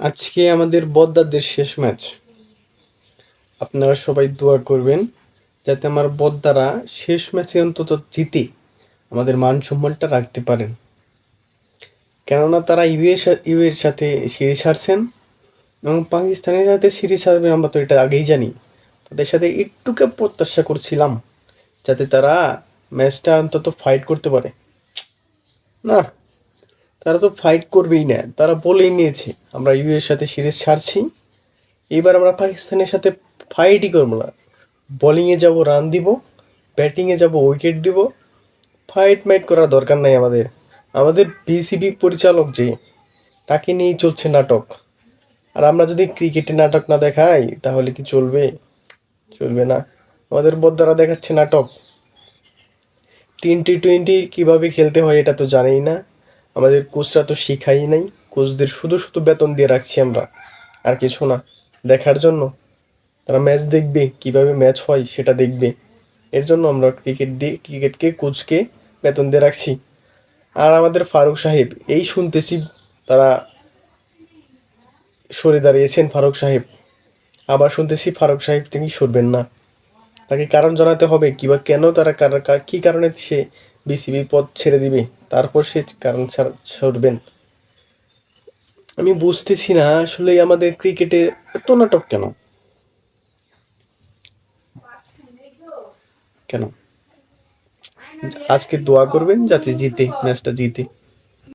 আজকে আমাদের বদ্দাদের শেষ ম্যাচ। আপনারা সবাই দোয়া করবেন যাতে আমার বদ্দারা শেষ ম্যাচে অন্তত জিতে আমাদের মান সম্মানটা রাখতে পারেন। কেননা তারা ইউ এর সাথে সিরিজ হারছেন এবং পাকিস্তানের সাথে সিরিজ হারবে আমরা তো এটা আগেই জানি। তাদের সাথে একটুকে প্রত্যাশা করছিলাম যাতে তারা ম্যাচটা অন্তত ফাইট করতে পারে। না, তারা তো ফাইট করবেই না, তারা বলেই নিয়েছে আমরা ইউ এর সাথে সিরিজ ছাড়ছি, এবার আমরা পাকিস্তানের সাথে ফাইটই করবো না। বোলিংয়ে যাব রান দিব, ব্যাটিংয়ে যাব উইকেট দিব, ফাইট মাইট করার দরকার নাই আমাদের। আমাদের বিসিবি পরিচালক যে, তাকে নিয়েই চলছে নাটক। আর আমরা যদি ক্রিকেটে নাটক না দেখাই তাহলে কি চলবে? চলবে না। আমাদের বদ্দারা দেখাচ্ছে নাটক। টি-20 কীভাবে খেলতে হয় এটা তো জানেই না, আমাদের কোচরা তো শিখাই নাই। কোচদের শুধু শুধু বেতন দিয়ে রাখছি আমরা, আর কিছু না, দেখার জন্য। তারা ম্যাচ দেখবে, কিভাবে ম্যাচ হয় সেটা দেখবে। এর জন্য আমরা ক্রিকেটকে কোচকে বেতন দিয়ে রাখছি। আর আমাদের ফারুক সাহেব, এই শুনতেছি তারা সরে দাঁড়িয়েছেন ফারুক সাহেব। আবার শুনতেছি ফারুক সাহেব তিনি সরবেন না। তাকে কারণ জানাতে হবে কিংবা কেন তারা কী কারণে সে বিসিবি পদ ছেড়ে দিবে, তারপর সে কারণ সরবেন। আমি বুঝতেছি না আসলে আমাদের ক্রিকেটে এত নাটক কেন? কেন? আজকে দোয়া করবেন যাতে জিতে, ম্যাচটা জিতে।